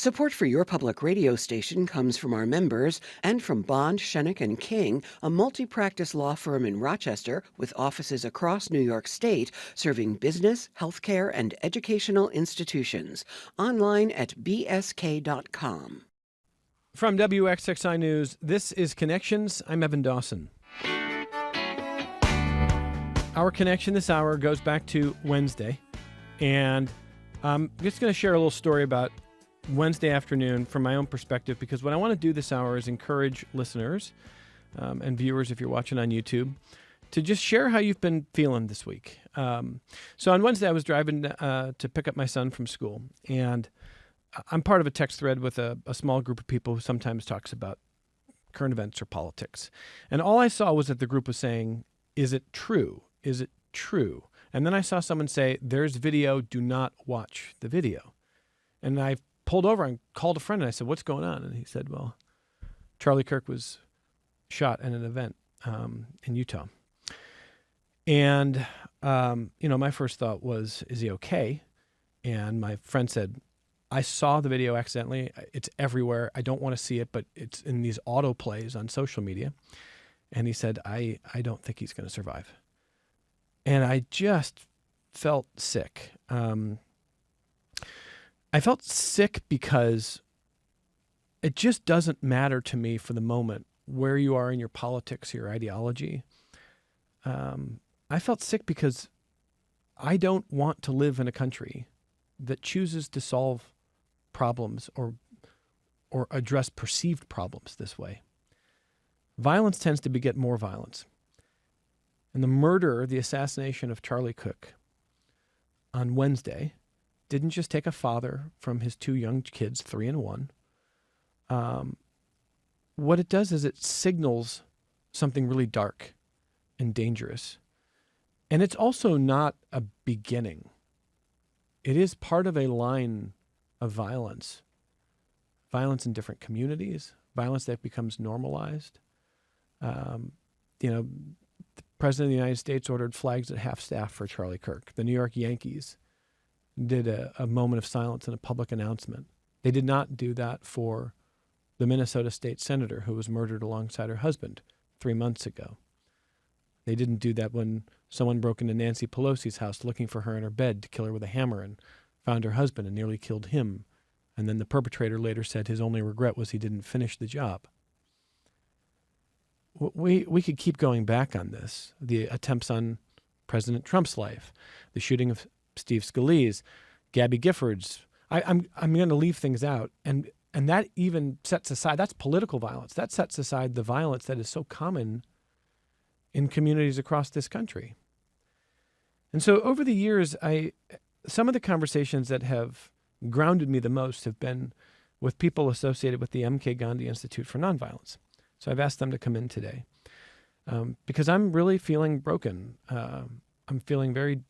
Support for your public radio station comes from our members and from Bond, Schoeneck and King, a multi-practice law firm in Rochester with offices across New York State, serving business, healthcare, and educational institutions. Online at bsk.com. From WXXI News, this is Connections. I'm Evan Dawson. Our connection this hour goes back to Wednesday, and I'm just going to share a little story about Wednesday afternoon from my own perspective, because what I want to do this hour is encourage listeners and viewers, if you're watching on YouTube, to just share how you've been feeling this week. So on Wednesday, I was driving to pick up my son from school, and I'm part of a text thread with a small group of people who sometimes talks about current events or politics. And all I saw was that the group was saying, "Is it true? Is it true?" And then I saw someone say, "There's video, do not watch the video." And I pulled over and called a friend and I said, "What's going on?" And he said, "Well, Charlie Kirk was shot at an event in Utah." And, my first thought was, is he okay? And my friend said, "I saw the video accidentally. It's everywhere. I don't want to see it, but it's in these auto plays on social media." And he said, I don't think he's going to survive. And I just felt sick. I felt sick because it just doesn't matter to me for the moment where you are in your politics, your ideology. I felt sick because I don't want to live in a country that chooses to solve problems or address perceived problems this way. Violence tends to beget more violence. And the assassination of Charlie Kirk on Wednesday didn't just take a father from his two young kids, 3 and 1. What it does is it signals something really dark and dangerous. And it's also not a beginning. It is part of a line of violence. Violence in different communities, violence that becomes normalized. The President of the United States ordered flags at half-staff for Charlie Kirk. The New York Yankees did a moment of silence in a public announcement. They did not do that for the Minnesota state senator who was murdered alongside her husband 3 months ago. They didn't do that when someone broke into Nancy Pelosi's house looking for her in her bed to kill her with a hammer and found her husband and nearly killed him. And then the perpetrator later said his only regret was he didn't finish the job. We could keep going back on this. The attempts on President Trump's life, the shooting of Steve Scalise, Gabby Giffords. I'm going to leave things out, and that even sets aside, that's political violence. That sets aside the violence that is so common in communities across this country. And so over the years, some of the conversations that have grounded me the most have been with people associated with the M.K. Gandhi Institute for Nonviolence. So I've asked them to come in today because I'm really feeling broken. I'm feeling very,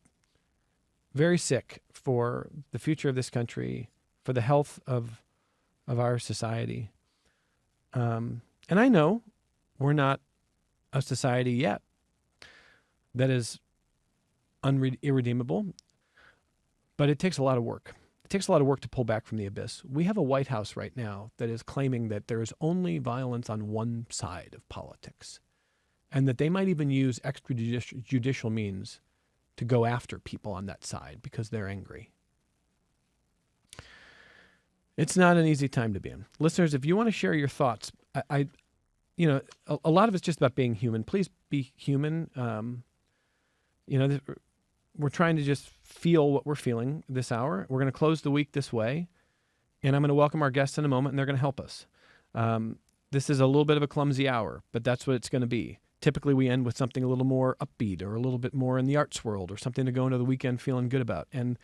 very sick for the future of this country, for the health of our society. And I know we're not a society yet that is irredeemable, but it takes a lot of work. It takes a lot of work to pull back from the abyss. We have a White House right now that is claiming that there is only violence on one side of politics, and that they might even use extrajudicial means to go after people on that side because they're angry. It's not an easy time to be in. Listeners, if you want to share your thoughts, a lot of it's just about being human. Please be human. We're trying to just feel what we're feeling this hour. We're going to close the week this way, and I'm going to welcome our guests in a moment, and they're going to help us. This is a little bit of a clumsy hour, but that's what it's going to be. Typically, we end with something a little more upbeat or a little bit more in the arts world or something to go into the weekend feeling good about. And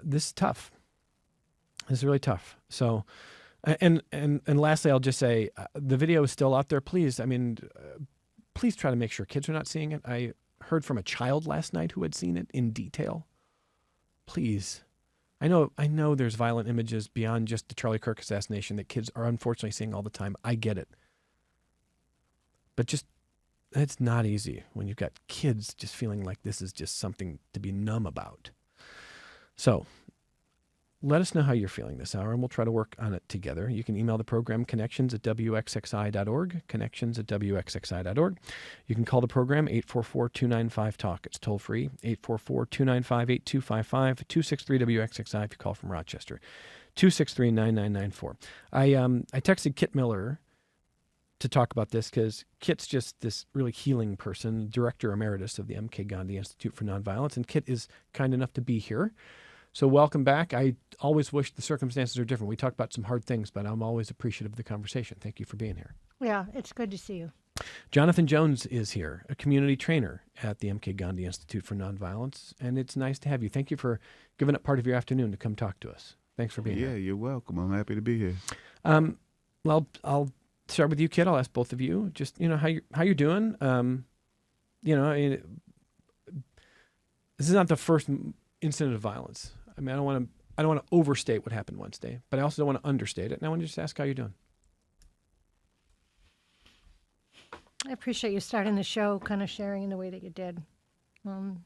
this is tough. This is really tough. So, and lastly, I'll just say the video is still out there. Please, please try to make sure kids are not seeing it. I heard from a child last night who had seen it in detail. Please. I know there's violent images beyond just the Charlie Kirk assassination that kids are unfortunately seeing all the time. I get it. But just, it's not easy when you've got kids just feeling like this is just something to be numb about. So let us know how you're feeling this hour, and we'll try to work on it together. You can email the program connections@wxxi.org, connections@wxxi.org. You can call the program 844-295-TALK. It's toll free, 844-295-8255, 263-WXXI if you call from Rochester, 263-9994. I texted Kit Miller to talk about this because Kit's just this really healing person, director emeritus of the M.K. Gandhi Institute for Nonviolence, and Kit is kind enough to be here. So welcome back. I always wish the circumstances are different. We talked about some hard things, but I'm always appreciative of the conversation. Thank you for being here. Yeah, it's good to see you. Jonathan Jones is here, a community trainer at the M.K. Gandhi Institute for Nonviolence, and it's nice to have you. Thank you for giving up part of your afternoon to come talk to us. Thanks for being here. Yeah, you're welcome. I'm happy to be here. Well, I'll start with you, Kit. I'll ask both of you just, how you're doing. This is not the first incident of violence. I mean, I don't want to overstate what happened Wednesday, but I also don't want to understate it. And I want to just ask how you're doing. I appreciate you starting the show kind of sharing in the way that you did. And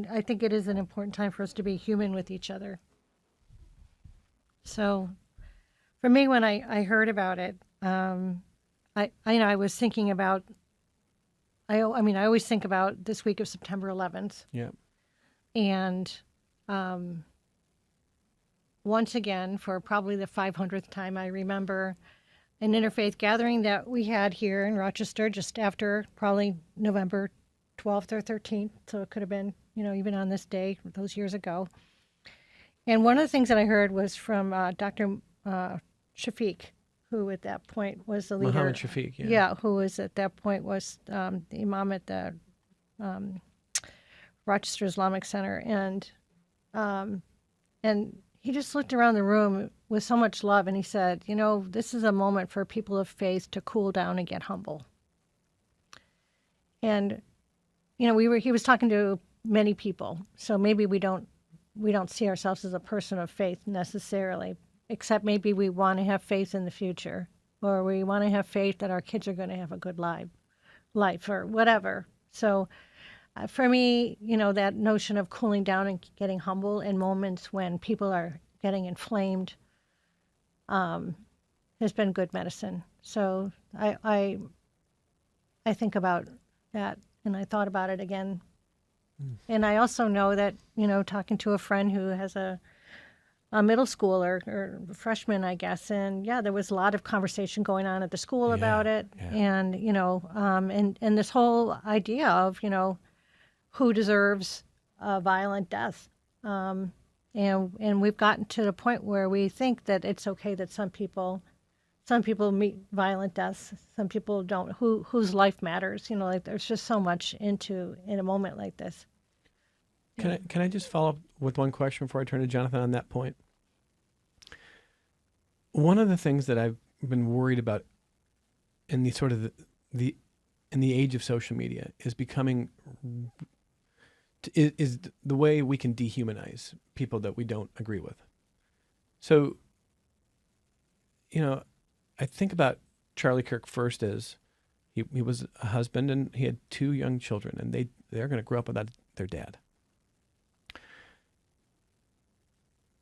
I think it is an important time for us to be human with each other. So for me, when I heard about it, I was thinking about, I always think about this week of September 11th. Yeah. And once again, for probably the 500th time, I remember an interfaith gathering that we had here in Rochester just after probably November 12th or 13th. So it could have been, even on this day, those years ago. And one of the things that I heard was from Dr. Shafiq, who at that point was the leader. Muhammad Shafiq, yeah. Yeah, who was at that point was the imam at the Rochester Islamic Center. And he just looked around the room with so much love, and he said, this is a moment for people of faith to cool down and get humble. And, he was talking to many people, so maybe we don't see ourselves as a person of faith necessarily, except maybe we want to have faith in the future, or we want to have faith that our kids are going to have a good life or whatever. So for me, that notion of cooling down and getting humble in moments when people are getting inflamed has been good medicine. So I think about that, and I thought about it again. And I also know that, talking to a friend who has a middle schooler or freshman, I guess, and there was a lot of conversation going on at the school about it. Yeah. And, and this whole idea of, who deserves a violent death. And we've gotten to the point where we think that it's okay that some people meet violent deaths, some people don't, whose life matters. There's just so much in a moment like this. Can I just follow up with one question before I turn to Jonathan on that point? One of the things that I've been worried about in the sort of in the age of social media is is the way we can dehumanize people that we don't agree with. So, I think about Charlie Kirk first as he was a husband and he had 2 young children, and they're going to grow up without their dad.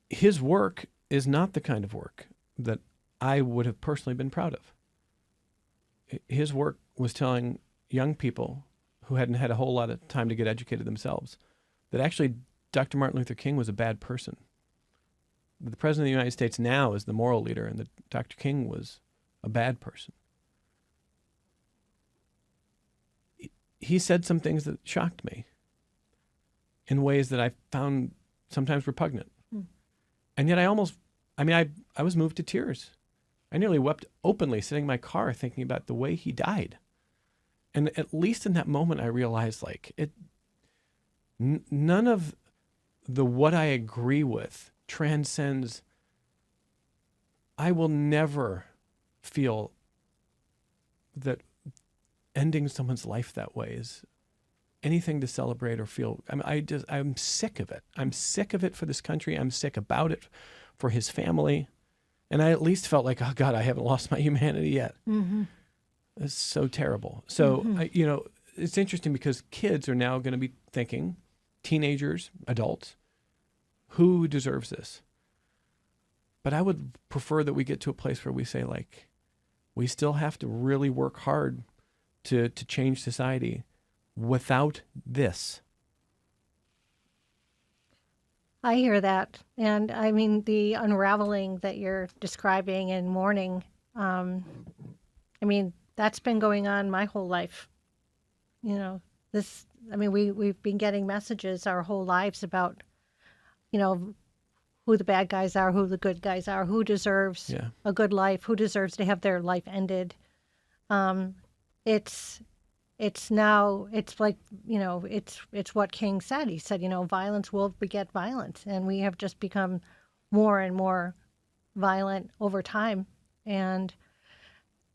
His work is not the kind of work that I would have personally been proud of. His work was telling young people who hadn't had a whole lot of time to get educated themselves that actually Dr. Martin Luther King was a bad person. The President of the United States now is the moral leader, and that Dr. King was a bad person. He said some things that shocked me in ways that I found sometimes repugnant. And yet I was moved to tears. I nearly wept openly sitting in my car thinking about the way he died. And at least in that moment, I realized none of what I agree with transcends. I will never feel that ending someone's life that way is anything to celebrate or feel. I'm sick of it. I'm sick of it for this country. I'm sick about it for his family. And I at least felt like, oh God, I haven't lost my humanity yet. Mm-hmm. It's so terrible. So, it's interesting because kids are now going to be thinking, teenagers, adults, who deserves this? But I would prefer that we get to a place where we say, like, we still have to really work hard to change society without this. I hear that. And I mean, the unraveling that you're describing and mourning, I mean, that's been going on my whole life. You know, we've been getting messages our whole lives about, who the bad guys are, who the good guys are, who deserves a good life, who deserves to have their life ended. It's like, it's what King said. He said, violence will beget violence. And we have just become more and more violent over time. And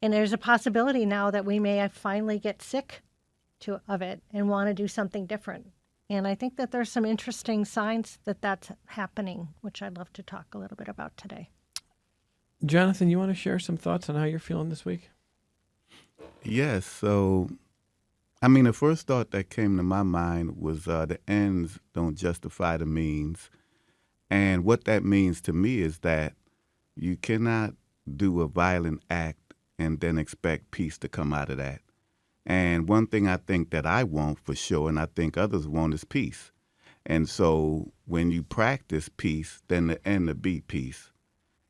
there's a possibility now that we may finally get sick of it and want to do something different. And I think that there's some interesting signs that that's happening, which I'd love to talk a little bit about today. Jonathan, you want to share some thoughts on how you're feeling this week? Yes. So, I mean, the first thought that came to my mind was the ends don't justify the means. And what that means to me is that you cannot do a violent act and then expect peace to come out of that. And one thing I think that I want for sure, and I think others want, is peace. And so when you practice peace, then the end will be peace.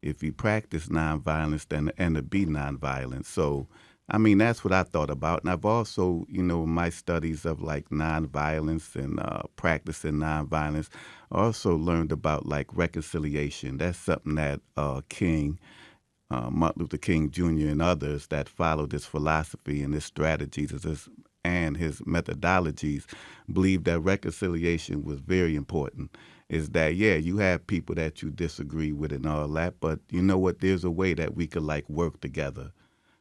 If you practice nonviolence, then the end will be nonviolence. So, I mean, that's what I thought about. And I've also, my studies of like nonviolence and practicing nonviolence, also learned about like reconciliation. That's something that Martin Luther King Jr. and others that followed this philosophy and his strategies and his methodologies believed that reconciliation was very important. Is that, you have people that you disagree with and all that, but you know what? There's a way that we could like work together.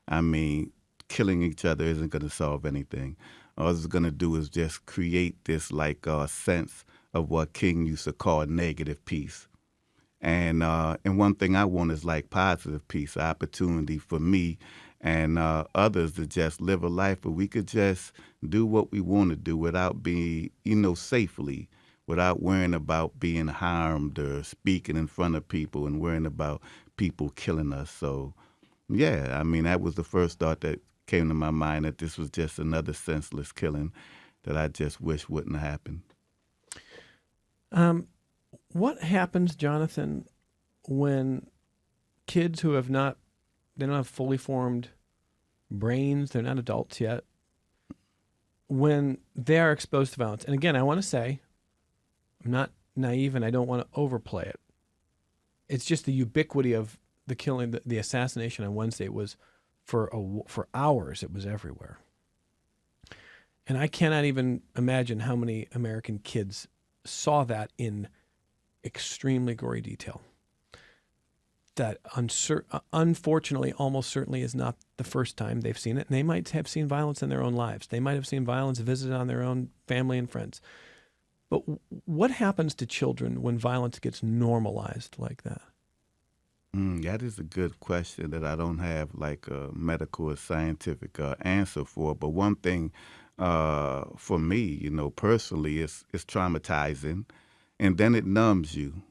I mean, killing each other isn't going to solve anything. All it's going to do is just create this like sense of what King used to call negative peace. And one thing I want is like positive peace, opportunity for me and others to just live a life where we could just do what we want to do without being, safely, without worrying about being harmed or speaking in front of people and worrying about people killing us. So, I mean, that was the first thought that came to my mind, that this was just another senseless killing that I just wish wouldn't have happened. What happens, Jonathan, when kids who they don't have fully formed brains, they're not adults yet, when they are exposed to violence? And again, I want to say, I'm not naive and I don't want to overplay it. It's just the ubiquity of the killing, the assassination on Wednesday was for hours, it was everywhere. And I cannot even imagine how many American kids saw that in extremely gory detail. That unfortunately, almost certainly is not the first time they've seen it. And they might have seen violence in their own lives. They might have seen violence visited on their own family and friends. But what happens to children when violence gets normalized like that? That is a good question that I don't have like a medical or scientific answer for. But one thing for me, personally, it's traumatizing. And then it numbs you.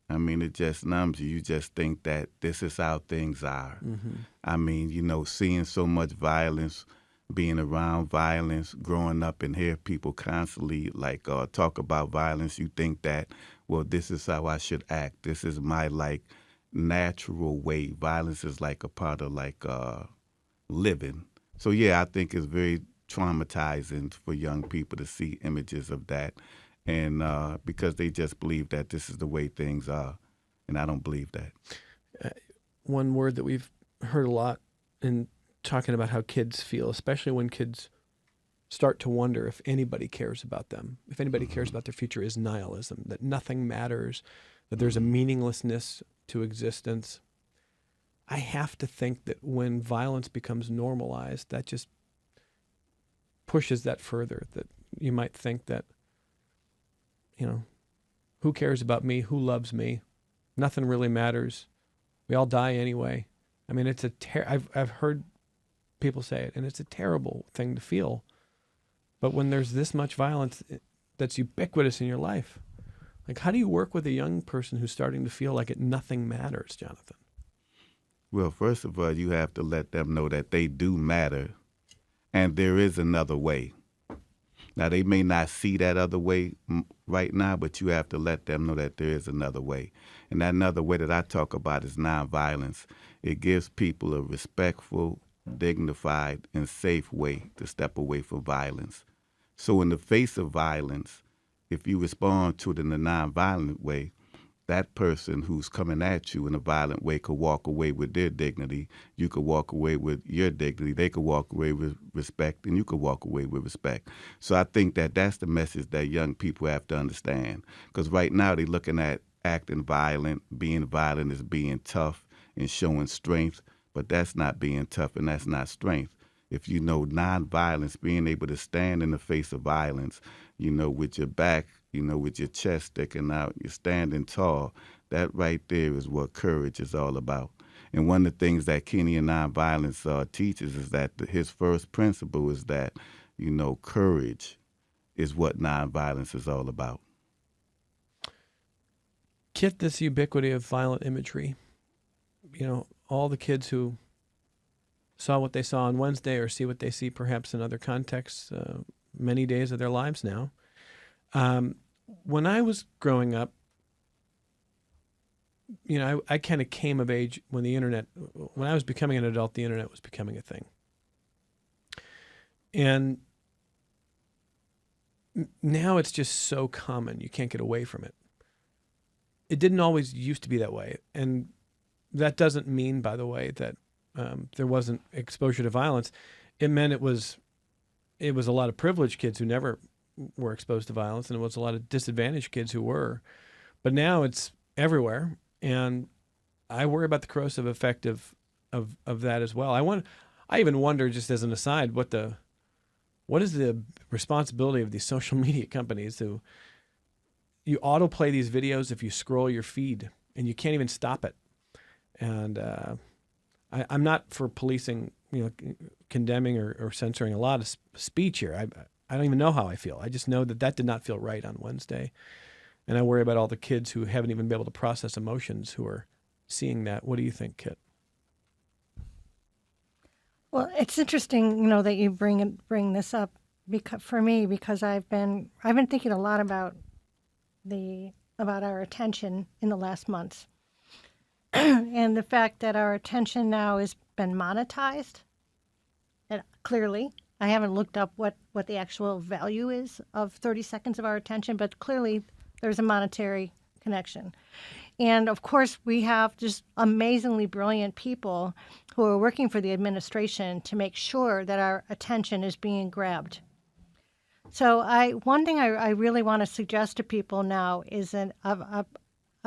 I mean, it just numbs you. You just think that this is how things are. Mm-hmm. I mean, seeing so much violence, being around violence, growing up and hear people constantly like talk about violence, you think that, well, this is how I should act. This is my like natural way. Violence is like a part of like living. So I think it's very traumatizing for young people to see images of that. And because they just believe that this is the way things are. And I don't believe that. One word that we've heard a lot in talking about how kids feel, especially when kids start to wonder if anybody cares about them, if anybody cares about their future, is nihilism, that nothing matters, that there's a meaninglessness to existence. I have to think that when violence becomes normalized, that just pushes that further, that you might think that, who cares about me? Who loves me? Nothing really matters. We all die anyway. I mean, it's I've heard people say it, and it's a terrible thing to feel. But when there's this much violence that's ubiquitous in your life, Like, how do you work with a young person who's starting to feel like nothing matters, Jonathan? Well, first of all, you have to let them know that they do matter and there is another way. Now, they may not see that other way right now, but you have to let them know that there is another way. And that another way that I talk about is nonviolence. It gives people a respectful, dignified, and safe way to step away from violence. So in the face of violence, if you respond to it in a nonviolent way, that person who's coming at you in a violent way could walk away with their dignity. You could walk away with your dignity. They could walk away with respect, and you could walk away with respect. So I think that that's the message that young people have to understand. Because right now they're looking at acting violent, being violent as being tough and showing strength, but that's not being tough and that's not strength. If you know nonviolence, being able to stand in the face of violence, with your back, with your chest sticking out, you're standing tall, that right there is what courage is all about. And one of the things that Kenyan Nonviolence teaches is that his first principle is that, courage is what nonviolence is all about. Kit, this ubiquity of violent imagery, all the kids who saw what they saw on Wednesday or see what they see perhaps in other contexts many days of their lives now. When I was growing up, I kind of came of age when I was becoming an adult, the internet was becoming a thing. And now it's just so common, you can't get away from it. It didn't always used to be that way. And that doesn't mean, by the way, that there wasn't exposure to violence. It meant it was a lot of privileged kids who never were exposed to violence, and it was a lot of disadvantaged kids who were. But now it's everywhere, and I worry about the corrosive effect of that as well. I even wonder, just as an aside, what is the responsibility of these social media companies who you autoplay these videos if you scroll your feed and you can't even stop it. And I'm not for policing, condemning or censoring a lot of speech here. I don't even know how I feel. I just know that did not feel right on Wednesday. And I worry about all the kids who haven't even been able to process emotions who are seeing that. What do you think, Kit? Well, it's interesting, that you bring this up because I've been thinking a lot about our attention in the last months. And the fact that our attention now has been monetized. And clearly, I haven't looked up what the actual value is of 30 seconds of our attention, but clearly there's a monetary connection. And of course, we have just amazingly brilliant people who are working for the administration to make sure that our attention is being grabbed. So one thing I really want to suggest to people now is a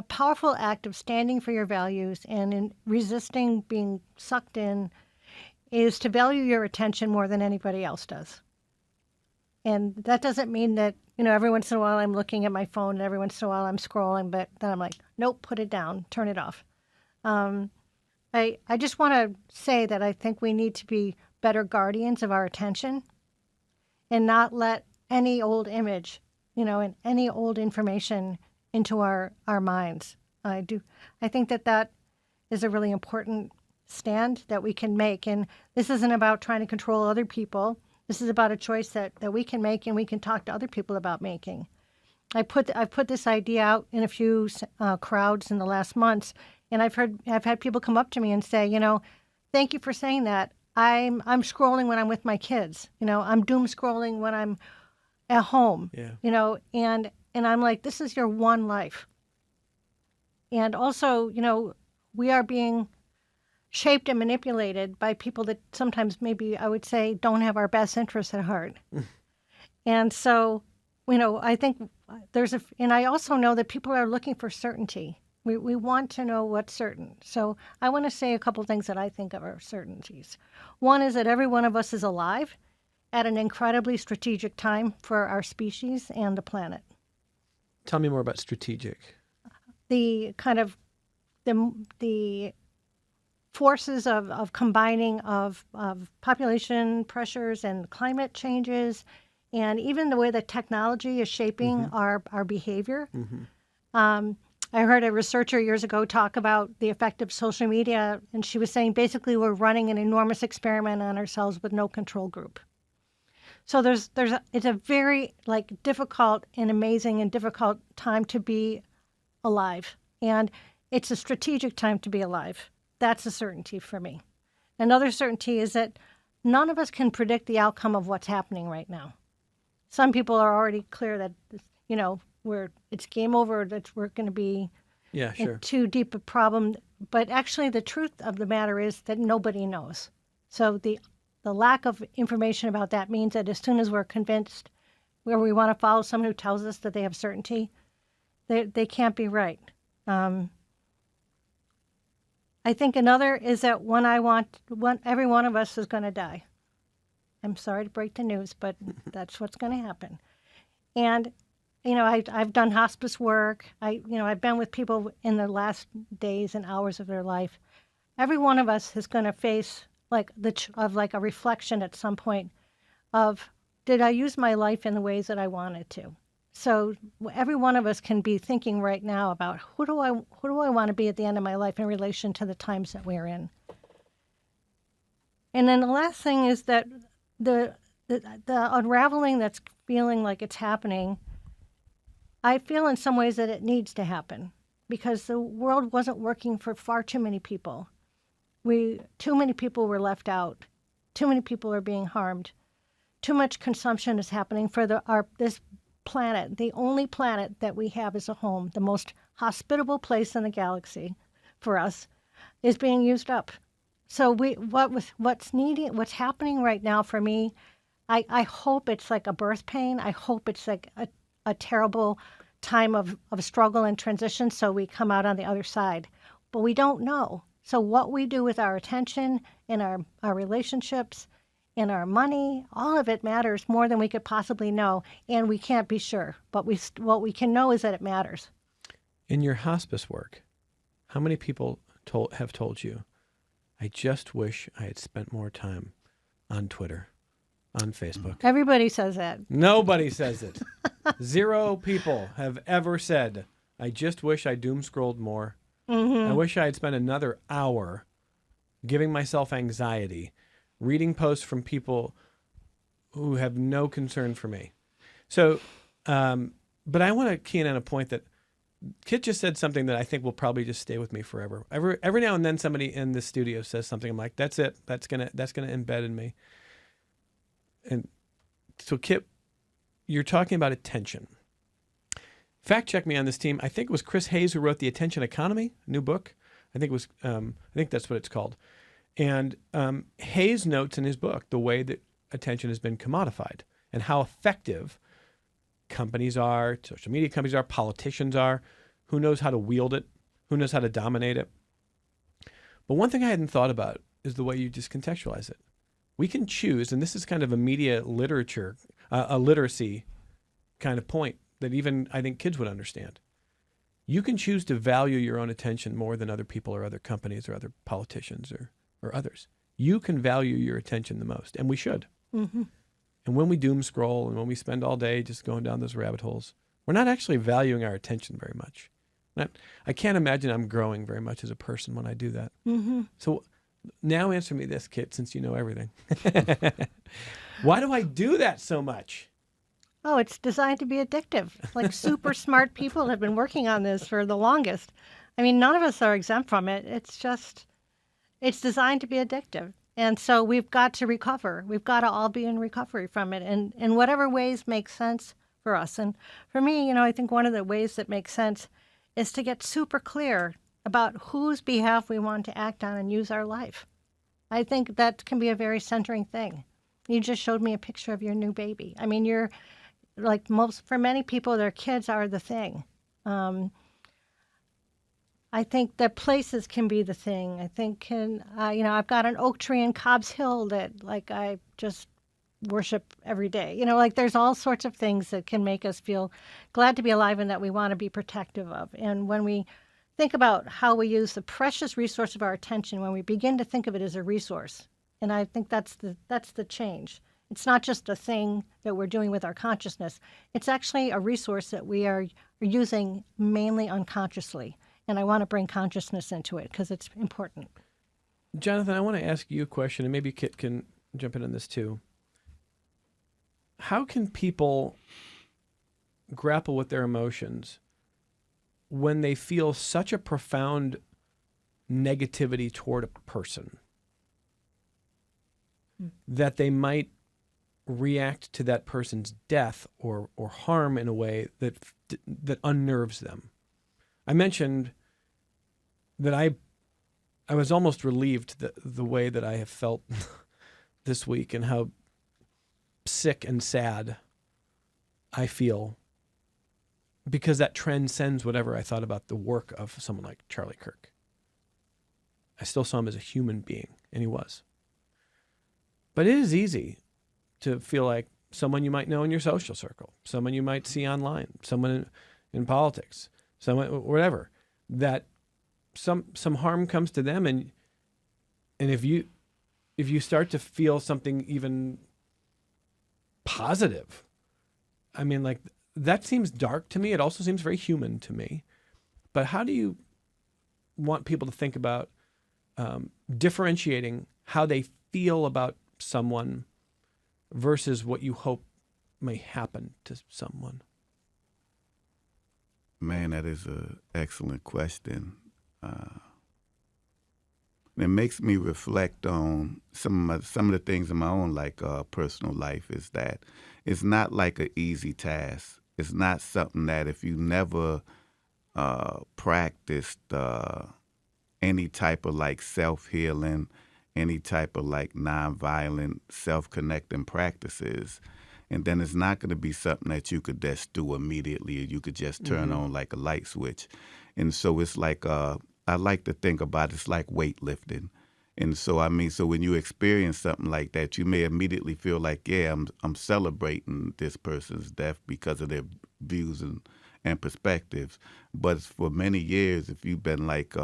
powerful act of standing for your values and in resisting being sucked in is to value your attention more than anybody else does. And that doesn't mean that, every once in a while I'm looking at my phone and every once in a while I'm scrolling, but then I'm like, nope, put it down, turn it off. I just want to say that I think we need to be better guardians of our attention and not let any old image, and any old information into our minds. I think that is a really important stand that we can make. And this isn't about trying to control other people. This is about a choice that we can make and we can talk to other people about making. I've put this idea out in a few crowds in the last months, and I've had people come up to me and say, thank you for saying that. I'm scrolling when I'm with my kids. I'm doom scrolling when I'm at home. Yeah. And I'm like, this is your one life. And also, we are being shaped and manipulated by people that sometimes maybe I would say don't have our best interests at heart. And so, I think and I also know that people are looking for certainty. We want to know what's certain. So I want to say a couple things that I think of are certainties. One is that every one of us is alive at an incredibly strategic time for our species and the planet. Tell me more about strategic. The kind of the forces of combining of population pressures and climate changes, and even the way that technology is shaping our behavior. I heard a researcher years ago talk about the effect of social media, and she was saying basically we're running an enormous experiment on ourselves with no control group. So it's a very difficult and amazing and difficult time to be alive, and it's a strategic time to be alive. That's a certainty for me. Another certainty is that none of us can predict the outcome of what's happening right now. Some people are already clear that it's game over, that we're going to be Yeah, in sure. too deep a problem. But actually, the truth of the matter is that nobody knows. So the lack of information about that means that as soon as we're convinced, where we want to follow someone who tells us that they have certainty, they can't be right. I think another is that every one of us is going to die. I'm sorry to break the news, but that's what's going to happen. And I've done hospice work. I've been with people in the last days and hours of their life. Every one of us is going to face a reflection at some point of, did I use my life in the ways that I wanted to? So every one of us can be thinking right now about who do I want to be at the end of my life in relation to the times that we're in. And then the last thing is that the unraveling that's feeling like it's happening, I feel in some ways that it needs to happen because the world wasn't working for far too many people. Too many people were left out. Too many people are being harmed. Too much consumption is happening for this planet, the only planet that we have as a home, the most hospitable place in the galaxy for us, is being used up. So what's happening right now for me, I hope it's like a birth pain. I hope it's like a terrible time of struggle and transition so we come out on the other side. But we don't know. So what we do with our attention and our relationships and our money, all of it matters more than we could possibly know, and we can't be sure. But what we can know is that it matters. In your hospice work, how many people have told you, I just wish I had spent more time on Twitter, on Facebook? Everybody says that. Nobody says it. 0 people have ever said, I just wish I doom scrolled more. I wish I had spent another hour giving myself anxiety, reading posts from people who have no concern for me. So, but I want to key in on a point that Kit just said something that I think will probably just stay with me forever. Every now and then somebody in the studio says something. I'm like, that's it. That's gonna embed in me. And so, Kit, you're talking about attention. Fact check me on this team. I think it was Chris Hayes who wrote The Attention Economy, a new book. I think that's what it's called. And Hayes notes in his book the way that attention has been commodified and how effective companies are, social media companies are, politicians are, who knows how to wield it, who knows how to dominate it. But one thing I hadn't thought about is the way you just contextualize it. We can choose, and this is kind of a media literature, a literacy kind of point that even I think kids would understand. You can choose to value your own attention more than other people or other companies or other politicians or others. You can value your attention the most, and we should. Mm-hmm. And when we doom scroll and when we spend all day just going down those rabbit holes, we're not actually valuing our attention very much. I can't imagine I'm growing very much as a person when I do that. Mm-hmm. So now answer me this, Kit, since you know everything. Why do I do that so much? Oh, it's designed to be addictive. Like super smart people have been working on this for the longest. I mean, none of us are exempt from it. It's designed to be addictive. And so we've got to recover. We've got to all be in recovery from it and in whatever ways make sense for us. And for me, I think one of the ways that makes sense is to get super clear about whose behalf we want to act on and use our life. I think that can be a very centering thing. You just showed me a picture of your new baby. I mean, you're like for many people, their kids are the thing. I think that places can be the thing. I think I've got an oak tree in Cobb's Hill that I just worship every day. There's all sorts of things that can make us feel glad to be alive and that we want to be protective of. And when we think about how we use the precious resource of our attention, when we begin to think of it as a resource, and I think that's the change. It's not just a thing that we're doing with our consciousness. It's actually a resource that we are using mainly unconsciously. And I want to bring consciousness into it because it's important. Jonathan, I want to ask you a question, and maybe Kit can jump in on this too. How can people grapple with their emotions when they feel such a profound negativity toward a person that they might react to that person's death or harm in a way that unnerves them? I mentioned that I was almost relieved that the way that I have felt this week and how sick and sad I feel, because that transcends whatever I thought about the work of someone like Charlie Kirk. I still saw him as a human being, and he was. But it is easy to feel like someone you might know in your social circle, someone you might see online, someone in politics, someone, whatever, that some harm comes to them, and if you start to feel something even positive, I mean, like, that seems dark to me. It also seems very human to me. But how do you want people to think about differentiating how they feel about someone versus what you hope may happen to someone? Man, that is an excellent question. It makes me reflect on some of the things in my own personal life. Is that it's not like an easy task. It's not something that if you never practiced any type of like self-healing, any type of like nonviolent self-connecting practices, and then it's not going to be something that you could just do immediately, or you could just turn on like a light switch. And so it's like I like to think about it's like weightlifting. And so so when you experience something like that, you may immediately feel like, yeah, I'm celebrating this person's death because of their views and perspectives. But for many years, if you've been like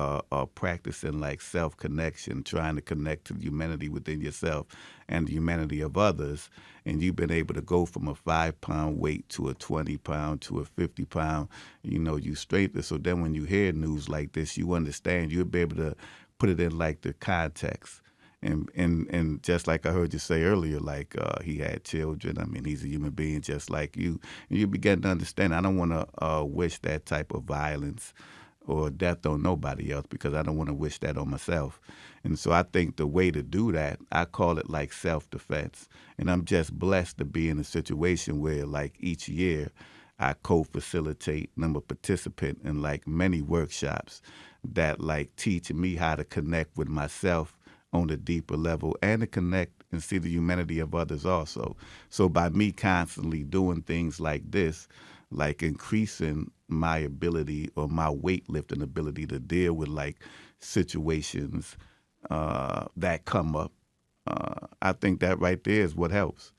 practicing like self-connection, trying to connect to the humanity within yourself and the humanity of others, and you've been able to go from a 5-pound weight to a 20-pound to a 50-pound, you strengthen. So then when you hear news like this, you understand, you'll be able to put it in like the context. And just like I heard you say earlier, like he had children. I mean, he's a human being just like you. And you begin to understand, I don't want to wish that type of violence or death on nobody else, because I don't want to wish that on myself. And so I think the way to do that, I call it like self-defense. And I'm just blessed to be in a situation where like each year I co-facilitate and I'm a participant in like many workshops that like teach me how to connect with myself on a deeper level and to connect and see the humanity of others also. So by me constantly doing things like this, like increasing my ability or my weightlifting ability to deal with like situations that come up, I think that right there is what helps.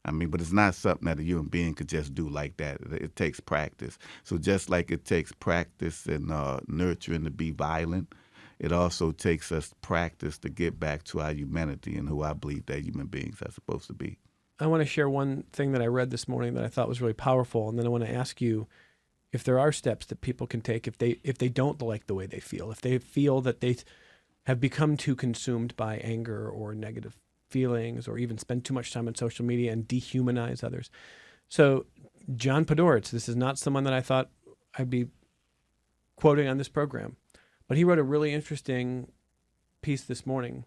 I mean, but it's not something that a human being could just do like that. It takes practice. So just like it takes practice and nurturing to be violent, it also takes us practice to get back to our humanity and who I believe that human beings are supposed to be. I want to share one thing that I read this morning that I thought was really powerful, and then I want to ask you if there are steps that people can take if they don't like the way they feel, if they feel that they have become too consumed by anger or negative feelings, or even spend too much time on social media and dehumanize others. So John Podhoretz, this is not someone that I thought I'd be quoting on this program, but he wrote a really interesting piece this morning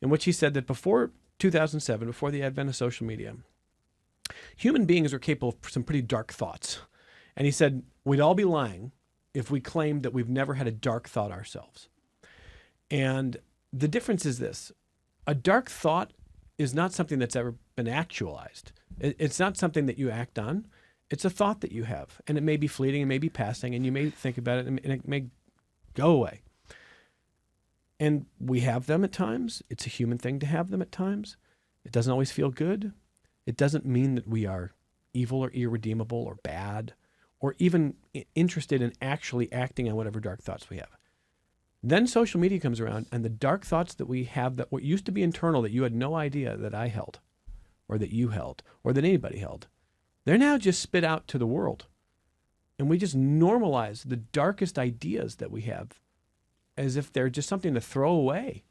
in which he said that before 2007, before the advent of social media, human beings are capable of some pretty dark thoughts. And he said, we'd all be lying if we claimed that we've never had a dark thought ourselves. And the difference is this: a dark thought is not something that's ever been actualized. It's not something that you act on. It's a thought that you have, and it may be fleeting, it may be passing, and you may think about it, and it may go away. And we have them at times. It's a human thing to have them at times. It doesn't always feel good. It doesn't mean that we are evil or irredeemable or bad, or even interested in actually acting on whatever dark thoughts we have. Then social media comes around, and the dark thoughts that we have, that what used to be internal that you had no idea that I held or that you held or that anybody held. They're now just spit out to the world. And we just normalize the darkest ideas that we have as if they're just something to throw away,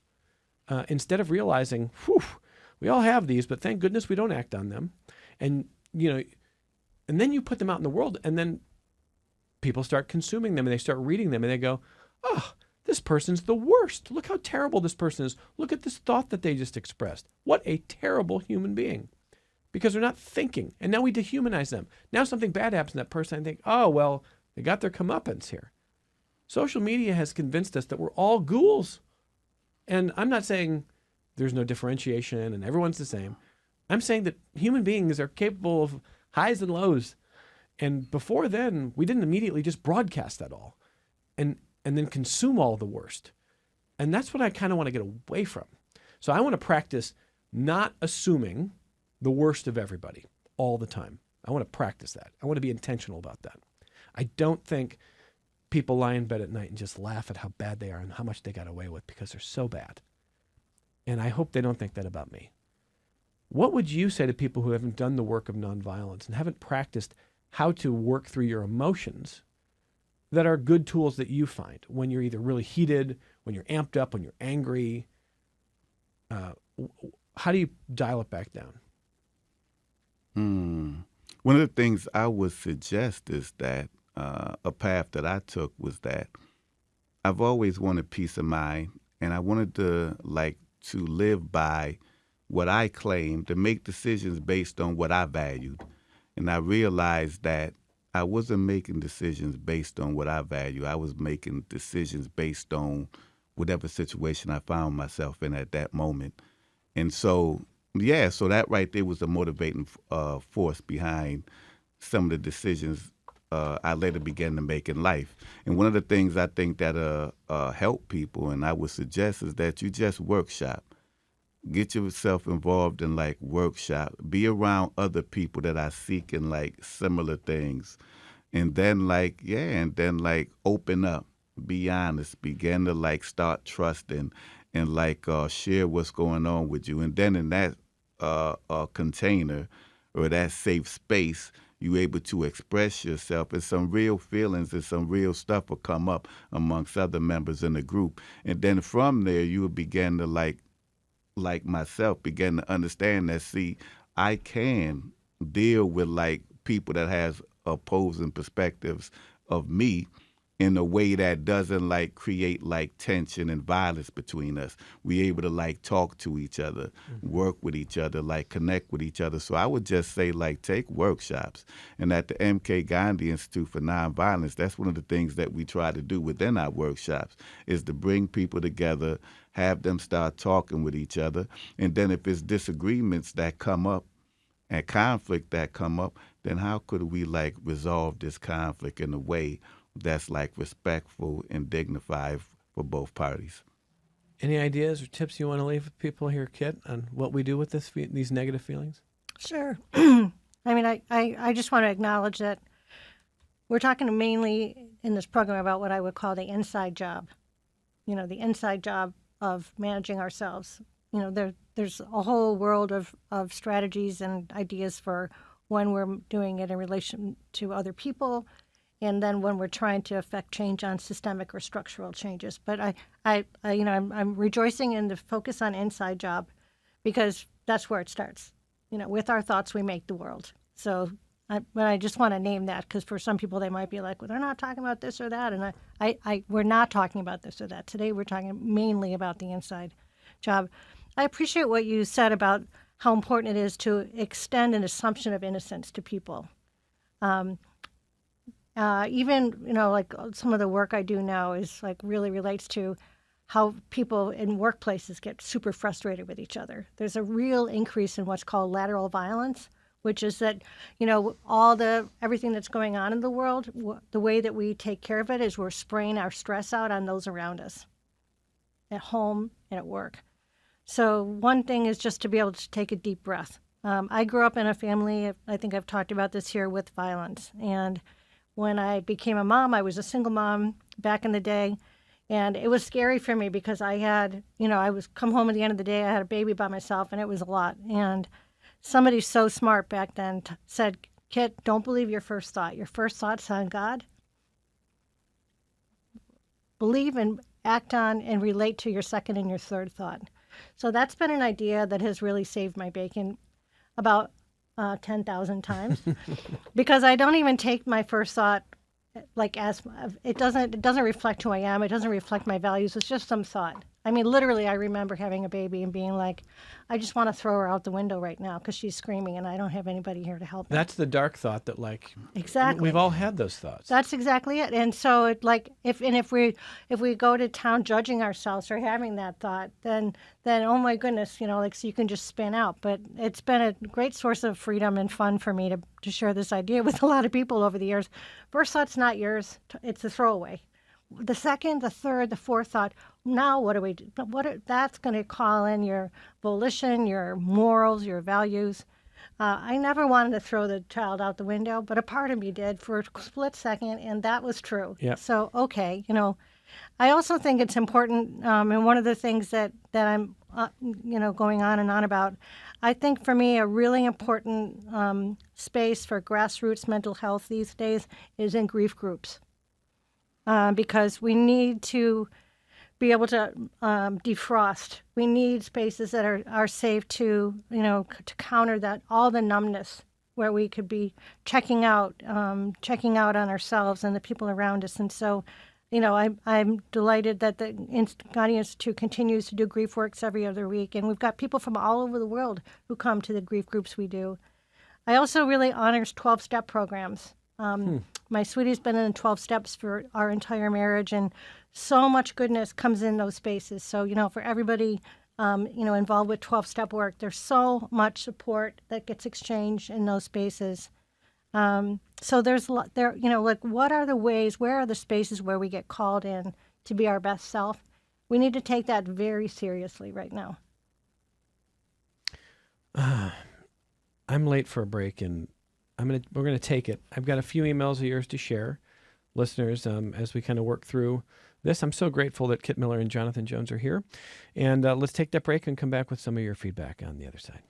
instead of realizing, whew, we all have these, but thank goodness we don't act on them. And, and then you put them out in the world, and then people start consuming them, and they start reading them, and they go, oh, this person's the worst. Look how terrible this person is. Look at this thought that they just expressed. What a terrible human being. Because they're not thinking. And now we dehumanize them. Now something bad happens to that person, and think, oh, well, they got their comeuppance here. Social media has convinced us that we're all ghouls. And I'm not saying there's no differentiation and everyone's the same. I'm saying that human beings are capable of highs and lows. And before then, we didn't immediately just broadcast that all and then consume all the worst. And that's what I kind of want to get away from. So I want to practice not assuming the worst of everybody all the time. I want to practice that. I want to be intentional about that. I don't think people lie in bed at night and just laugh at how bad they are and how much they got away with because they're so bad. And I hope they don't think that about me. What would you say to people who haven't done the work of nonviolence and haven't practiced how to work through your emotions that are good tools that you find when you're either really heated, when you're amped up, when you're angry? How do you dial it back down? One of the things I would suggest is that a path that I took was that I've always wanted peace of mind, and I wanted to live by what I claimed, to make decisions based on what I valued. And I realized that I wasn't making decisions based on what I value. I was making decisions based on whatever situation I found myself in at that moment. And so that right there was the motivating force behind some of the decisions I later began to make in life. And one of the things I think that help people, and I would suggest, is that you just workshop. Get yourself involved in workshop. Be around other people that are seeking similar things. And then open up, be honest, begin to start trusting and share what's going on with you. And then in that container or that safe space, you're able to express yourself, and some real feelings and some real stuff will come up amongst other members in the group. And then from there, you will begin to like myself, begin to understand that, see, I can deal with people that has opposing perspectives of me in a way that doesn't create tension and violence between us. We're able to talk to each other, work with each other, connect with each other. So I would just say take workshops. And at the MK Gandhi Institute for Nonviolence, that's one of the things that we try to do within our workshops, is to bring people together, have them start talking with each other. And then if it's disagreements that come up and conflict that come up, then how could we resolve this conflict in a way that's respectful and dignified for both parties? Any ideas or tips you want to leave with people here, Kit, on what we do with these negative feelings? Sure. I mean, I just want to acknowledge that we're talking mainly in this program about what I would call the inside job. The inside job of managing ourselves. There's a whole world of strategies and ideas for when we're doing it in relation to other people, and then when we're trying to affect change on systemic or structural changes. But I'm rejoicing in the focus on inside job, because that's where it starts. With our thoughts, we make the world. So, but I just want to name that, because for some people they might be like, well, they're not talking about this or that, and we're not talking about this or that. Today we're talking mainly about the inside job. I appreciate what you said about how important it is to extend an assumption of innocence to people. Even, some of the work I do now is really relates to how people in workplaces get super frustrated with each other. There's a real increase in what's called lateral violence, which is that, everything that's going on in the world, the way that we take care of it is we're spraying our stress out on those around us, at home and at work. So one thing is just to be able to take a deep breath. I grew up in a family, I think I've talked about this here, with violence. And when I became a mom, I was a single mom back in the day. And it was scary for me because I had, I was come home at the end of the day, I had a baby by myself, and it was a lot. And somebody so smart back then said, Kit, don't believe your first thought. Your first thought's on God. Believe and act on and relate to your second and your third thought. So that's been an idea that has really saved my bacon about 10,000 times because I don't even take my first thought like as it doesn't reflect who I am. It doesn't reflect my values. It's just some thought. I mean, literally, I remember having a baby and being like, I just want to throw her out the window right now because she's screaming and I don't have anybody here to help me. That's the dark thought that, like, Exactly. we've all had those thoughts. That's exactly it. And so, if we go to town judging ourselves for having that thought, then oh my goodness, so you can just spin out. But it's been a great source of freedom and fun for me to share this idea with a lot of people over the years. First thought's not yours; it's a throwaway. The second, the third, the fourth thought. Now, what do we do? That's going to call in your volition, your morals, your values. I never wanted to throw the child out the window, but a part of me did for a split second, and that was true. Yep. So, okay, I also think it's important, and one of the things that I'm, going on and on about, I think for me a really important space for grassroots mental health these days is in grief groups, because we need to be able to defrost. We need spaces that are safe to to counter that, all the numbness, where we could be checking out on ourselves and the people around us. And so, I'm delighted that the Gandhi Institute continues to do grief works every other week, and we've got people from all over the world who come to the grief groups we do. I also really honors 12-step programs. My sweetie's been in 12 steps for our entire marriage, and so much goodness comes in those spaces. So, for everybody, involved with 12-step work, there's so much support that gets exchanged in those spaces. So there's what are the ways, where are the spaces where we get called in to be our best self? We need to take that very seriously right now. I'm late for a break, and we're gonna take it. I've got a few emails of yours to share, listeners, as we kind of work through this. I'm so grateful that Kit Miller and Jonathan Jones are here, and let's take that break and come back with some of your feedback on the other side.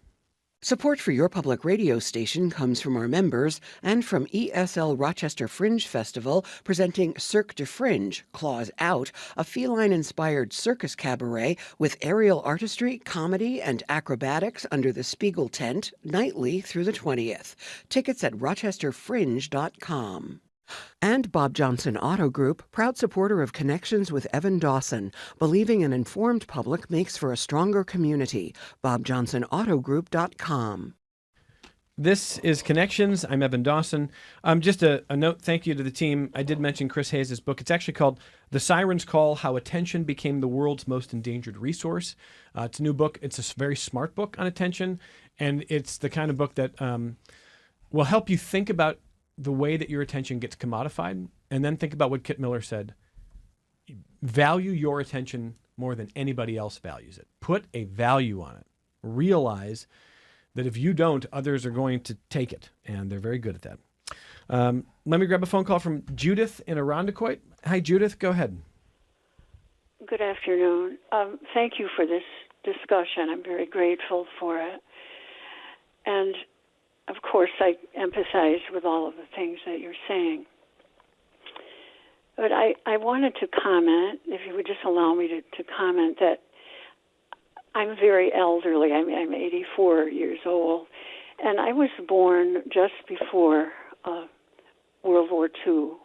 Support for your public radio station comes from our members and from ESL Rochester Fringe Festival, presenting Cirque du Fringe, Claws Out, a feline-inspired circus cabaret with aerial artistry, comedy, and acrobatics under the Spiegel tent, nightly through the 20th. Tickets at rochesterfringe.com. And Bob Johnson Auto Group, proud supporter of Connections with Evan Dawson, believing an informed public makes for a stronger community. BobJohnsonAutoGroup.com. This is Connections. I'm Evan Dawson. Just a note, thank you to the team. I did mention Chris Hayes' book. It's actually called The Siren's Call, How Attention Became the World's Most Endangered Resource. It's a new book. It's a very smart book on attention, and it's the kind of book that will help you think about the way that your attention gets commodified, and then think about what Kit Miller said. Value your attention more than anybody else values it. Put a value on it. Realize that if you don't, others are going to take it, and they're very good at that. Let me grab a phone call from Judith in Irondequoit. Hi, Judith. Go ahead. Good afternoon. Thank you for this discussion. I'm very grateful for it. And of course, I empathize with all of the things that you're saying. But I wanted to comment, if you would just allow me to comment, that I'm very elderly. I'm 84 years old, and I was born just before World War II.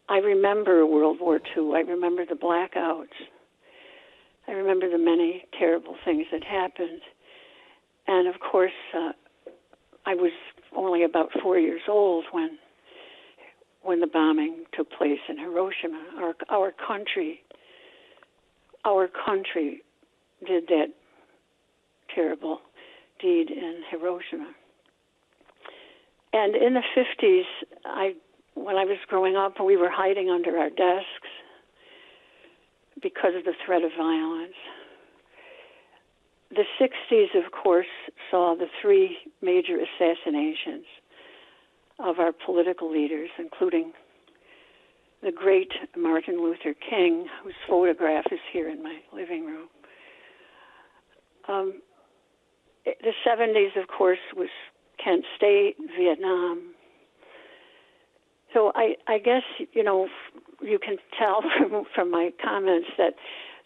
I remember World War II. I remember the blackouts. I remember the many terrible things that happened. And of course, I was only about 4 years old when the bombing took place in Hiroshima. Our country did that terrible deed in Hiroshima. And in the 50s, when I was growing up, we were hiding under our desks because of the threat of violence. The 60s, of course, saw the three major assassinations of our political leaders, including the great Martin Luther King, whose photograph is here in my living room. The 70s, of course, was Kent State, Vietnam. So I guess, you can tell from my comments that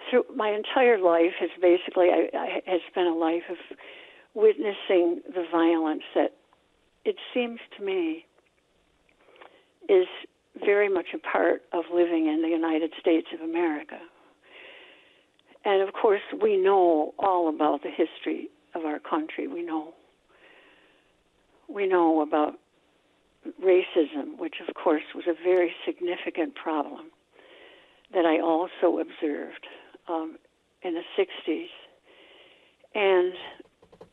through my entire life has basically has been a life of witnessing the violence that it seems to me is very much a part of living in the United States of America. And of course, we know all about the history of our country. We know about racism, which of course was a very significant problem that I also observed in the 60s and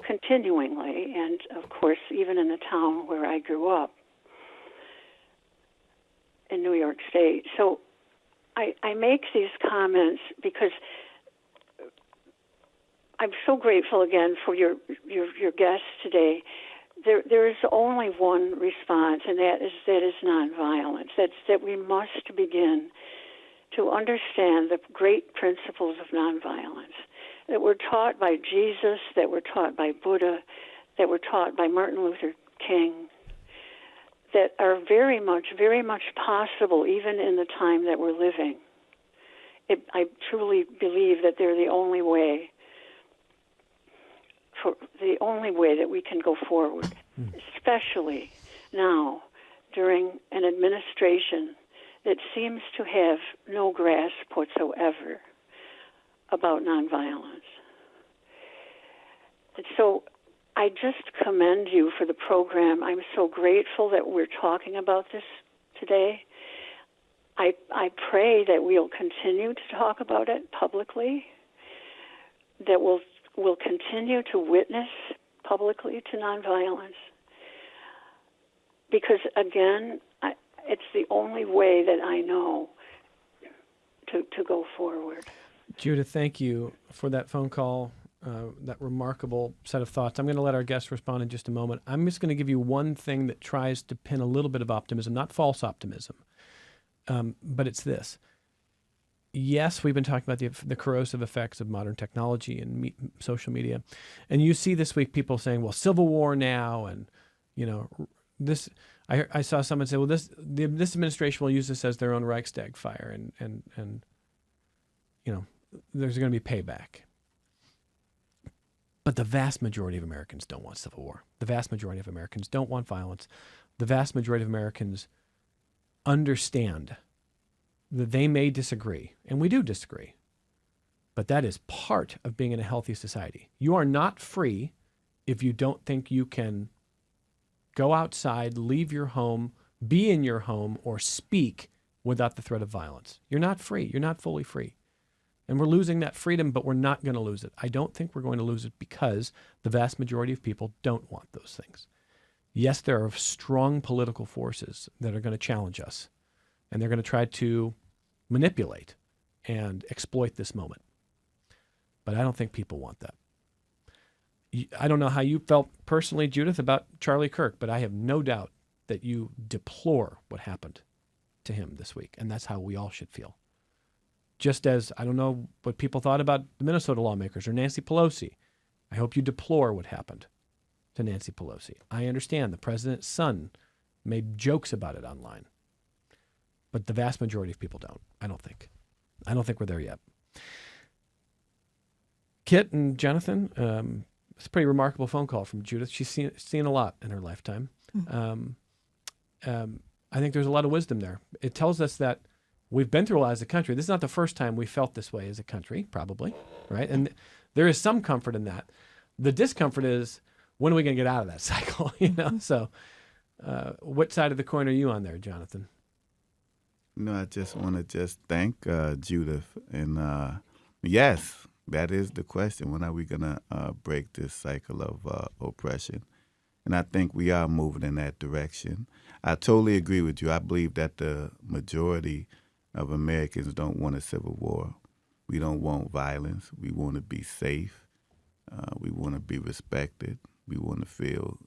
continuingly, and of course even in the town where I grew up in New York State. So I make these comments because I'm so grateful again for your guests today. There is only one response, and that is nonviolence. That's that we must begin to understand the great principles of nonviolence that were taught by Jesus, that were taught by Buddha, that were taught by Martin Luther King, that are very much possible even in the time that we're living. I truly believe that they're the only way that we can go forward, especially now during an administration that seems to have no grasp whatsoever about nonviolence. And so I just commend you for the program. I'm so grateful that we're talking about this today. I pray that we'll continue to talk about it publicly, that we'll continue to witness publicly to nonviolence, because again, it's the only way that I know to go forward. Judith, thank you for that phone call, that remarkable set of thoughts. I'm going to let our guests respond in just a moment. I'm just going to give you one thing that tries to pin a little bit of optimism, not false optimism, but it's this. Yes, we've been talking about the corrosive effects of modern technology and social media. And you see this week people saying, well, civil war now, and, this. I saw someone say, well, this administration will use this as their own Reichstag fire, and there's going to be payback. But the vast majority of Americans don't want civil war. The vast majority of Americans don't want violence. The vast majority of Americans understand that they may disagree, and we do disagree, but that is part of being in a healthy society. You are not free if you don't think you can go outside, leave your home, be in your home, or speak without the threat of violence. You're not free. You're not fully free. And we're losing that freedom, but we're not going to lose it. I don't think we're going to lose it because the vast majority of people don't want those things. Yes, there are strong political forces that are going to challenge us, and they're going to try to manipulate and exploit this moment. But I don't think people want that. I don't know how you felt personally, Judith, about Charlie Kirk, but I have no doubt that you deplore what happened to him this week, and that's how we all should feel. Just as I don't know what people thought about the Minnesota lawmakers or Nancy Pelosi. I hope you deplore what happened to Nancy Pelosi. I understand the president's son made jokes about it online, but the vast majority of people don't. I don't think we're there yet. Kit and Jonathan, it's a pretty remarkable phone call from Judith. She's seen a lot in her lifetime. I think there's a lot of wisdom there. It tells us that we've been through a lot as a country. This is not the first time we felt this way as a country, probably, right? And there is some comfort in that. The discomfort is, when are we going to get out of that cycle? So what side of the coin are you on there, Jonathan? I just want to thank Judith. And yes, that is the question. When are we going to break this cycle of oppression? And I think we are moving in that direction. I totally agree with you. I believe that the majority of Americans don't want a civil war. We don't want violence. We want to be safe. We want to be respected. We want to feel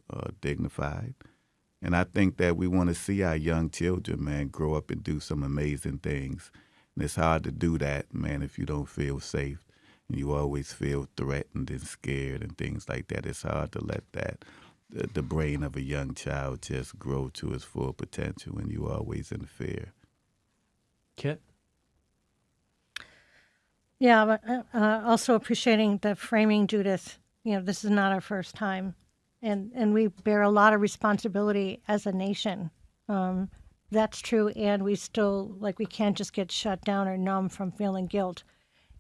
dignified. And I think that we want to see our young children, man, grow up and do some amazing things. And it's hard to do that, man, if you don't feel safe. You always feel threatened and scared and things like that. It's hard to let the brain of a young child just grow to its full potential when you're always in fear. Kit? Yeah, but also appreciating the framing, Judith. This is not our first time, and we bear a lot of responsibility as a nation. That's true, and we still we can't just get shut down or numb from feeling guilt.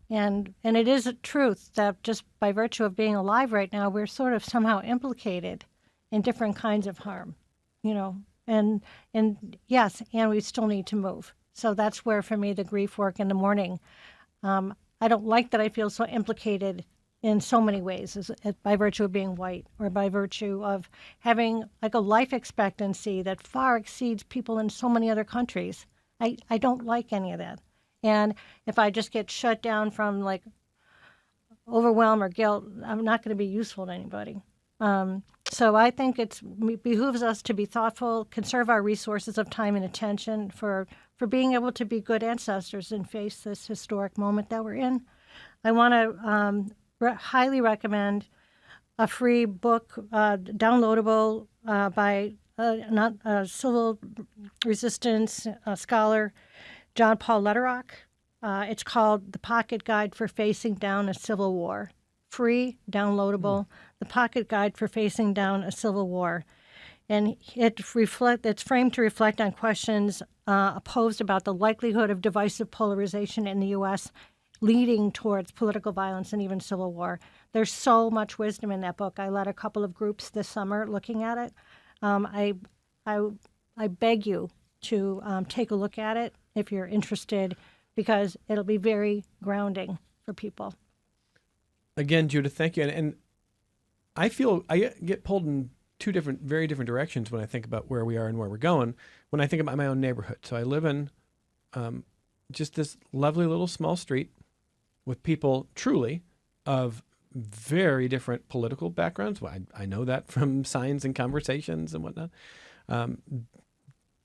And it is a truth that just by virtue of being alive right now, we're sort of somehow implicated in different kinds of harm, and yes, and we still need to move. So that's where, for me, the grief work in the morning. I don't like that I feel so implicated in so many ways, by virtue of being white or by virtue of having a life expectancy that far exceeds people in so many other countries. I don't like any of that. And if I just get shut down from overwhelm or guilt, I'm not going to be useful to anybody. So I think it behooves us to be thoughtful, conserve our resources of time and attention for being able to be good ancestors and face this historic moment that we're in. I want to highly recommend a free book, downloadable by a civil resistance scholar, John Paul Lederach. It's called The Pocket Guide for Facing Down a Civil War. Free, downloadable, The Pocket Guide for Facing Down a Civil War. And it's framed to reflect on questions posed about the likelihood of divisive polarization in the U.S. leading towards political violence and even civil war. There's so much wisdom in that book. I led a couple of groups this summer looking at it. I beg you to take a look at it if you're interested, because it'll be very grounding for people. Again, Judith, thank you. And I feel I get pulled in very different directions when I think about where we are and where we're going, when I think about my own neighborhood. So I live in just this lovely little small street with people truly of very different political backgrounds. Well, I know that from signs and conversations and whatnot.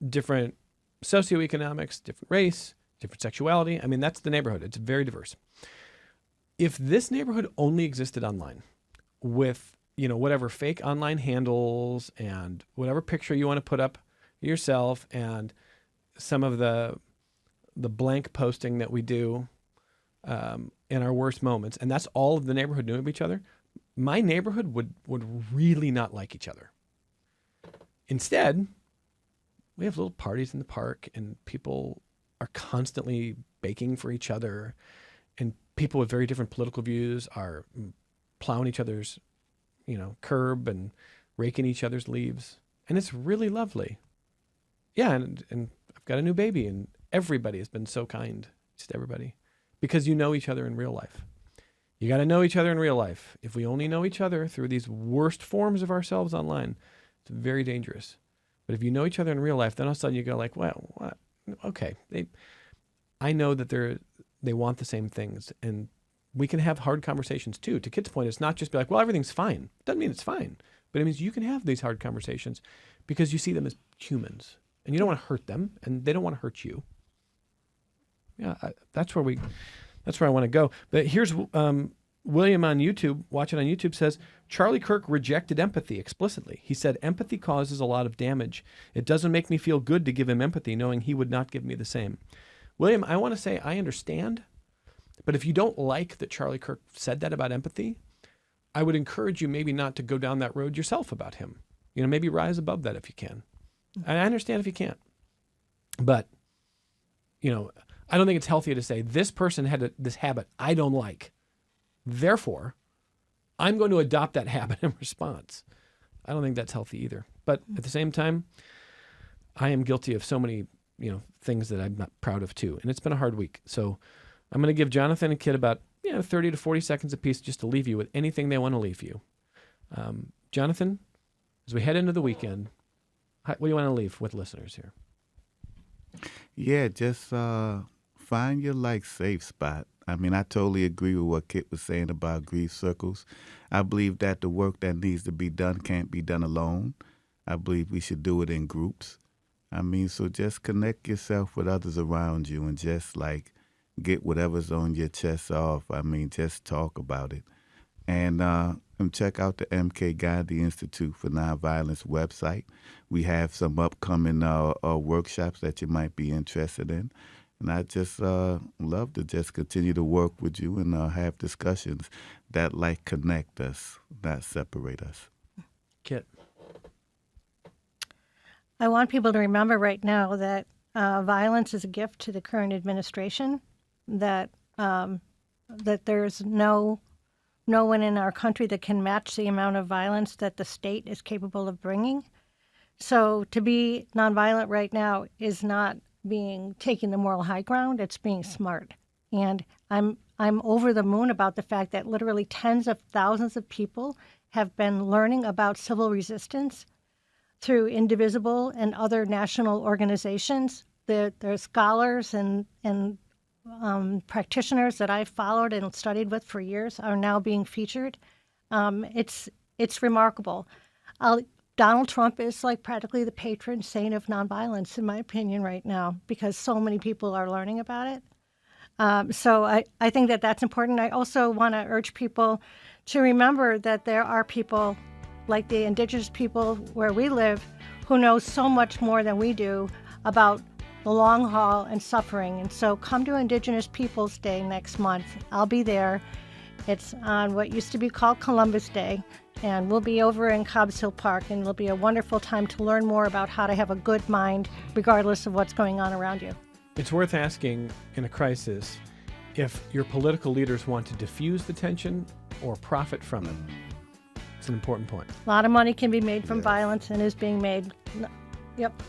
Different socioeconomics, different race, different sexuality. I mean, that's the neighborhood. It's very diverse. If this neighborhood only existed online with, whatever fake online handles and whatever picture you want to put up yourself and some of the blank posting that we do in our worst moments, and that's all of the neighborhood knew of each other, my neighborhood would really not like each other. Instead, we have little parties in the park, and people are constantly baking for each other, and people with very different political views are plowing each other's, curb and raking each other's leaves. And it's really lovely. Yeah, and I've got a new baby, and everybody has been so kind, just everybody, because you know each other in real life. You got to know each other in real life. If we only know each other through these worst forms of ourselves online, it's very dangerous. But if you know each other in real life, then all of a sudden you go well, what? Okay, I know that they want the same things, and we can have hard conversations too. To Kit's point, it's not just be well, everything's fine. Doesn't mean it's fine, but it means you can have these hard conversations because you see them as humans, and you don't want to hurt them, and they don't want to hurt you. Yeah, that's where I want to go. But here's William on YouTube, watching on YouTube, says, Charlie Kirk rejected empathy explicitly. He said, empathy causes a lot of damage. It doesn't make me feel good to give him empathy, knowing he would not give me the same. William, I want to say I understand, but if you don't like that Charlie Kirk said that about empathy, I would encourage you maybe not to go down that road yourself about him. Maybe rise above that if you can. And I understand if you can't. But, I don't think it's healthy to say this person had this habit I don't like. Therefore, I'm going to adopt that habit in response. I don't think that's healthy either. But at the same time, I am guilty of so many, things that I'm not proud of too. And it's been a hard week. So I'm going to give Jonathan and Kit about 30 to 40 seconds apiece just to leave you with anything they want to leave you. Jonathan, as we head into the weekend, what do you want to leave with listeners here? Yeah, just find your safe spot. I mean, I totally agree with what Kit was saying about grief circles. I believe that the work that needs to be done can't be done alone. I believe we should do it in groups. I mean, so just connect yourself with others around you and just get whatever's on your chest off. I mean, just talk about it. And check out the MK Gandhi Institute for Nonviolence website. We have some upcoming workshops that you might be interested in. And I just love to just continue to work with you and have discussions that connect us, not separate us. Kit. I want people to remember right now that violence is a gift to the current administration, that there's no one in our country that can match the amount of violence that the state is capable of bringing. So to be nonviolent right now is not taking the moral high ground, it's being smart. And I'm over the moon about the fact that literally tens of thousands of people have been learning about civil resistance through Indivisible and other national organizations. There's scholars and practitioners that I've followed and studied with for years are now being featured. It's remarkable. Donald Trump is practically the patron saint of nonviolence, in my opinion, right now, because so many people are learning about it. So I think that that's important. I also want to urge people to remember that there are people like the indigenous people where we live who know so much more than we do about the long haul and suffering. And so come to Indigenous Peoples Day next month. I'll be there. It's on what used to be called Columbus Day, and we'll be over in Cobbs Hill Park, and it'll be a wonderful time to learn more about how to have a good mind regardless of what's going on around you. It's worth asking in a crisis if your political leaders want to diffuse the tension or profit from it. It's an important point. A lot of money can be made from violence and is being made. Yep.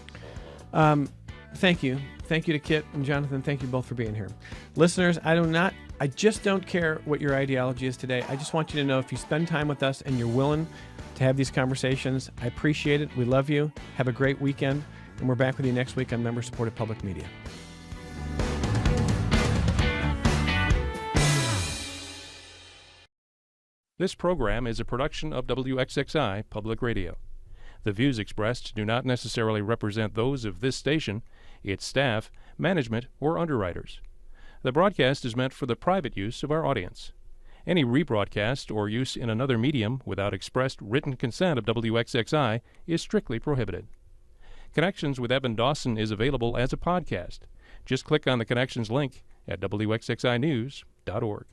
Thank you. Thank you to Kit and Jonathan. Thank you both for being here. Listeners, I just don't care what your ideology is today. I just want you to know if you spend time with us and you're willing to have these conversations, I appreciate it. We love you. Have a great weekend. And we're back with you next week on member-supported public media. This program is a production of WXXI Public Radio. The views expressed do not necessarily represent those of this station, its staff, management, or underwriters. The broadcast is meant for the private use of our audience. Any rebroadcast or use in another medium without expressed written consent of WXXI is strictly prohibited. Connections with Evan Dawson is available as a podcast. Just click on the Connections link at WXXInews.org.